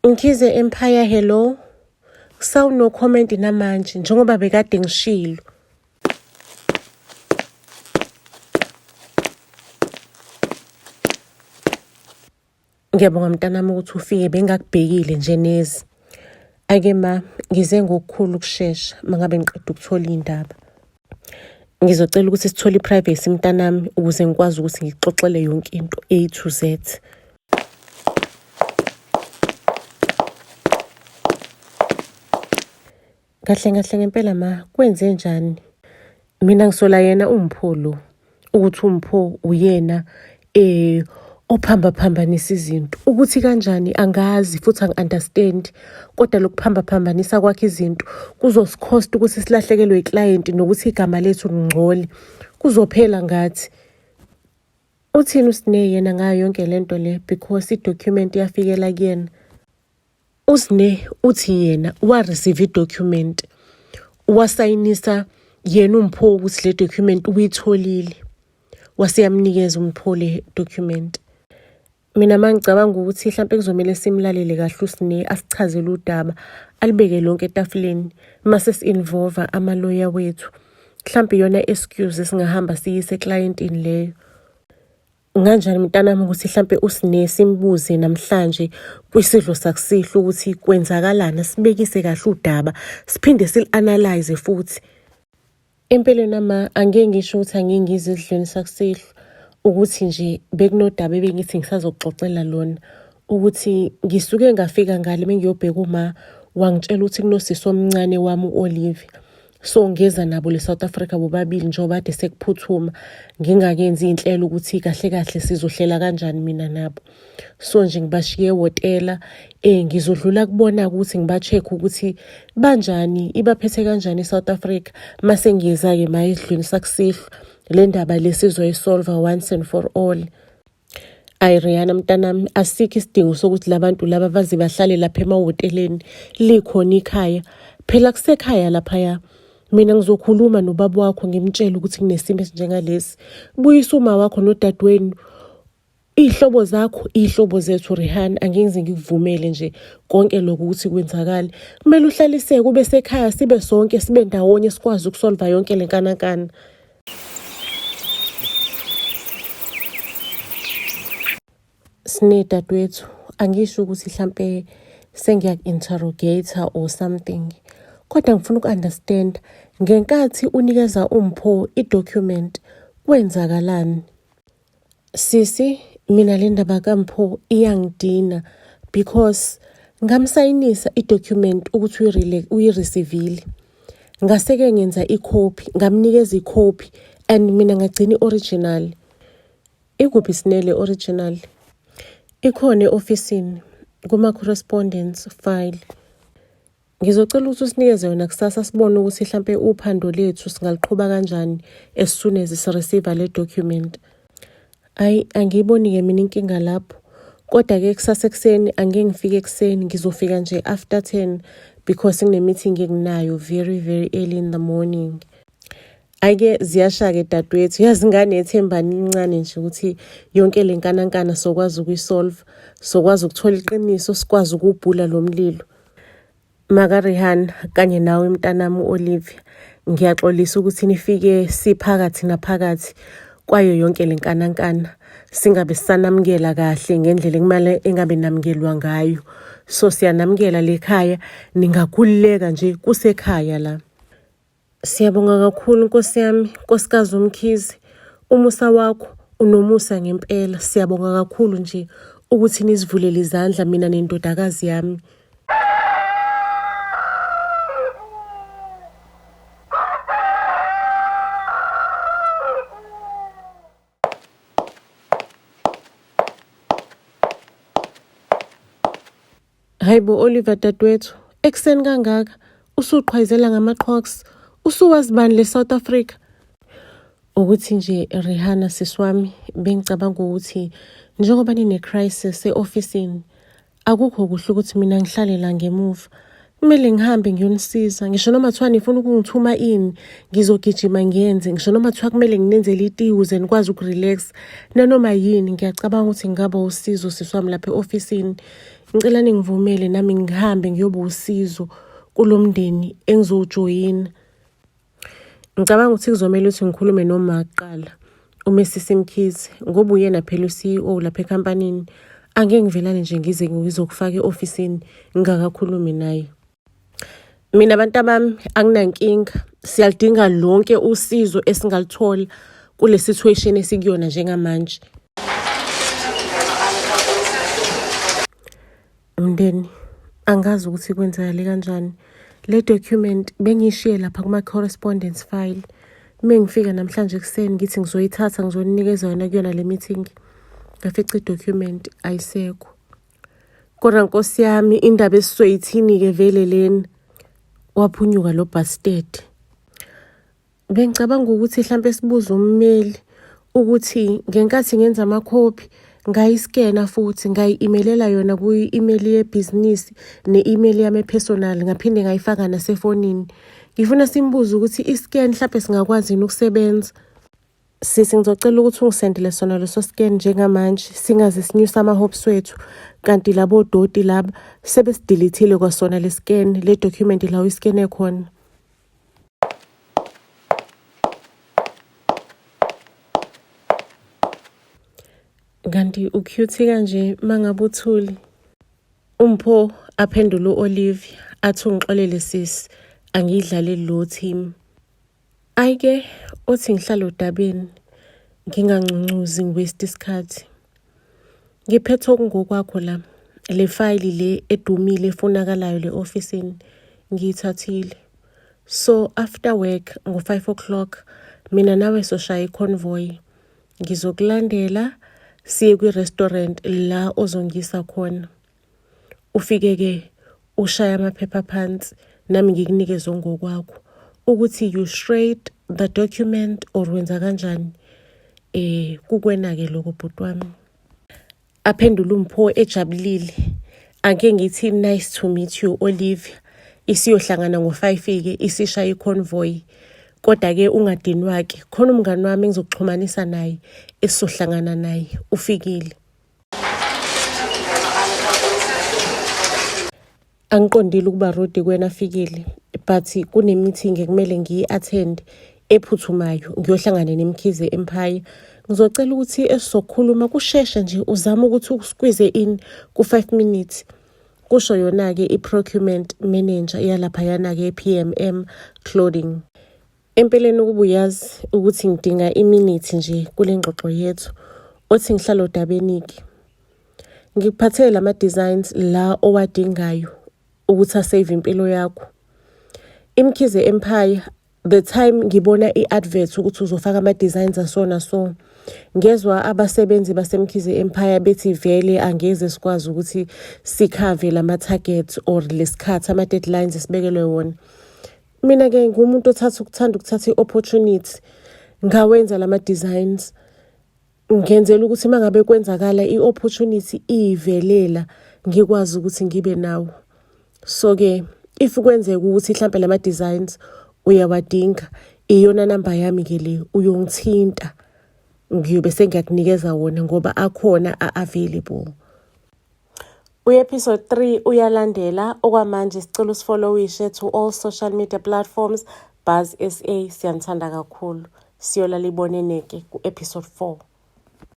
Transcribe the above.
Mkhize Empire, hello. No comment namanje njengoba bekade ngishilo. Ngiyabonga mntanami ukuthi ufike bengakubhekile nje nezi. Ake ma ngize ngokukhulu ukushesha mangabe ngiqeda ukuthola indaba. Ngizocela ukuthi sithole iprivacy mntanami ukuze ngikwazi ukuthi ngixoxele yonke into A to Z. Kahle ngempela ma kwenze njani? Mina ngisola yena uMpho lo ukuthi uMpho uyena ophambaphambanisa izinto. Ukuthi kanjani angazi futhi angi-understand. Kodwa lokuphambaphambanisa kwakhe izinto kuzosikhosta ukuthi silahlekelwe iclient nokuthi igama lethu ngingcole. Kuzophela ngathi. Uthini uSine yena ngayo yonke lento le because i-document yafikela kuyena. uSine uthi yena wa-receive i-document. Wasayinisa yena uMpho ukuthi le document uyitholile. Waseyamnikeza uMpho le document. Mina mangicabanga ukuthi mhlambe kuzomela simlalele kahle uSine asichazele udaba alibeke lonke etafuleni mase si-involve ama-lawyer wethu. Mhlambe yona excuse singahamba siyise clientini leyo. Nganjani mntanami ukuthi mhlambe uSine simbuze namhlanje kwisidlo sakusihlo ukuthi kwenzakalana sibekise kahle udaba siphinde sil-analyze futhi. Empeleni nama angeke ngisho ukuthi angingize esidlweni sakusihlo ukuthi nje bekunodaba ebengithi ngisazokuxoxela lona ukuthi ngisuke ngafika ngale mengiyobheka uma wangitshela ukuthi kunosisi omncane wami uOlive. So ngeza nabo le-South Africa bobabili njengoba kade sekuphuthuma ngingakenzi inhlelo ukuthi kahle sizohlela kanjani mina nabo. So nje ngibashiye ehhotela ngizodlula kubona ukuthi ngiba-check ukuthi banjani ibaphethe kanjani eSouth Africa mase ngiyeza-ke ma esidlweni sakusihlo le ndaba lesizoyisolve once and for all. Ayi Rihanna mntanami asikho isidingo sokuthi labantu laba baze bahlale lapha emahoteleni likhona ikhaya. Phela kusekhaya laphaya. Mina ngizokhuluma nobaba wakho ngimtshela ukuthi kunesimo esinjengalesi. Buyisa uma wakho nodadewenu. Ihlobo zakho, ihlobo zethu Rihanna angenze ngikuvumele nje konke lokho ukuthi kwenzakala. Kumele uhlaliseke ube sekhaya sibe sonke sibe ndawonye sikwazi ukusolva yonke le nkanakana. Sine dadewethu angisho ukuthi mhlambe sengiyak-interrogate or something. Kodwa ngifuna uku-understand ngenkathi unikeza uMpho i-document kwenzakalani. Sisi mina le ndaba kaMpho iyangidina because ngamsayinisa i-document ukuthi uyireceive. Ngaseke ngenza i-copy ngamnikeza i-copy and mina ngagcina i-original. Ikuphi Sinele original? Ikhona e-ofisini kuma-correspondence file. Ngizocela ukuthi usinikeze yona kusasa sibone ukuthi mhlambe uphando lethu singaliqhubeka kanjani as soon as sireceive le document. Angiyiboni-ke mina inkinga lapho. Kodwa-ke kusasa ekuseni angeke ngifike ekuseni ngizofika nje after 10 because ngine-meeting enginayo very early in the morning. Ake ziyasha-ke dadewethu yazi nganethemba lincane nje ukuthi yonke le nkanankana sokwazi ukuyisolve, sokwazi ukuthola iqiniso, sikwazi ukubhula lo mlilo. Maka Rihanna kanye nawe mntanami Olivia ngiyaxolisa ukuthi nifike siphakathi naphakathi kwayo yonke le nkanankana singabe sisanamukela kahle ngendlela ekumele engabe namukelwa ngayo. So siyanamukela lekhaya ningakhululeka nje kusekhaya la. Siyabonga kakhulu Nkosi yami, Nkosikazi uMkhize. Umusa wakho unomusa ngempela. Siyabonga kakhulu nje ukuthi nizivulele izandla mina nendodakazi yami. Hayibo Oliver dadewethu, ekseni kangaka usuqhwayizela ngama-Crocs, usuwazibani le-South Africa? Ukuthi nje Rihanna siswami bengicabanga ukuthi njengoba nine-crisis e-ofisini akukho kuhle ukuthi mina ngihlale la ngemuva. Kumele ngihambe ngiyonisiza. Ngisho noma kuthiwa nifuna ukungithuma ini ngizogijima ngiyenze. Ngisho noma kuthiwa kumele nginenzele itiye ukuze nikwazi ukurelax nanoma yini ngiyacabanga ukuthi ngingaba usizo siswami lapha e-ofisini. Ngicela ningivumele nami ngihambe ngiyoba usizo kulomndeni engizowujoyina. Ngicabanga ukuthi kuzomela ukuthi ngikhulume noma kuqala uMrs Mkhize ngoba uyena phela u-CEO lapha ekhampanini. Angeke ngivelane nje ngize ngizokufaka e-ofisini ngingakakhulumi naye. Mina abantu bami anginankinga, siyalidinga lonke usizo esingalithola kule situation esikuyona njengamanje. Mndeni, angazi ukuthi kwenzakale kanjani. Le document bengiyishiye lapha kuma-correspondence file. Ngifika namhlanje ekuseni ngithi ngizoyithatha ngizoninikeza yona kuyona le meeting. Ngafica i-document ayisekho. Kodwa nkosi yami indaba esizoyithini-ke vele lena? Waphunyuka lo bastard. Bengicabanga ukuthi mhlampe sibuze ummeli ukuthi ngenkathi ngenza amakhophi ngayiskena futhi ngayi-emailela yona kwi-email yebhizinisi ne-email yami personal ngaphinde ngayifaka nasefonini. Ngifuna simbuze ukuthi i-scan mhlampe singakwazi ukusebenza. Sisi ngizocela ukuthi ungisendele sona leso scan njengamanje singaze sinyuse ama-hopes wethu kanti labo doti laba sebesidilithile kwasona le scan le document la uyiskene khona. Kanti ucute kanje mangabe uthuli. Umpho aphendula u-Olivia athi ungixolele sisi angiyidlaleli lo team. Ayike othi ngihlala odabeni ngingancuncunzi ngiwaste isikhathi. Ngiphethe okungokwakho la le file le edumile efunakalayo le ofisini ngiyithathile. So after work ngo-5 o'clock mina nawe soshaya i-convoy ngizokulandela siye kwi-restaurant la ozongisa khona. Ufike-ke ushaya amaphepha phansi nami ngikunikeze ngokwakho ukuthi you straight the document or wenza kanjani. Kukwena-ke lokho bhuti wami. Aphendula umpho ejabulile. Ake ngithi nice to meet you Olivia. Isiyohlangana ngo-5-ke isishaya i-convoy. Kodwa-ke ungadinwa-ke khona umngani wami engizokuxhumanisa naye esizohlangana naye ufikile. Angiqondile ukuba Rodi kwena afikile but kune-meeting ekumele ngiyi-attend ephuthumayo ngiyohlangana neMkhize Empire. Ngizocela ukuthi esizokhuluma kusheshe nje uzame ukuthi usqueeze in ku-5 minutes. Kusho yona-ke i-procurement manager yalapha yana-ke e-PMM clothing. Empeleni ukuba uyazi ukuthi ngidinga iminute nje kule ngxoxo yethu othi ngihlala odabeni-ke. Ngikuphathele lama-designs la owadingayo ukuthi asave impilo yakho. iMkhize Empire, the time ngibona i-advert ukuthi uzofaka ama-designs asona so. Ngezwa abasebenzi baseMkhize Empire bethi vele angeze sikwazi ukuthi sikhave lama-targets or lesikhathi ama-deadlines esibekelwe wona. Mina-ke ngumuntu othanda ukuthatha i-opportunity ngawenza lama-designs. Ngenzela ukuthi mangabe kwenzakala i-opportunity ivelela ngikwazi ukuthi ngibe nawo. So-ke if kwenzeka ukuthi mhlampe lama-designs uyawadinga iyona namba yami-ke le uyongithinta. Ngiyobe sengiyakunikeza wona ngoba akhona a-available. Episode 3 uyalandela okwamanje sicela usifollowishe to all social media platforms. Buzz SA siyanthanda kakhulu. Siyolala iboneneke ku episode 4.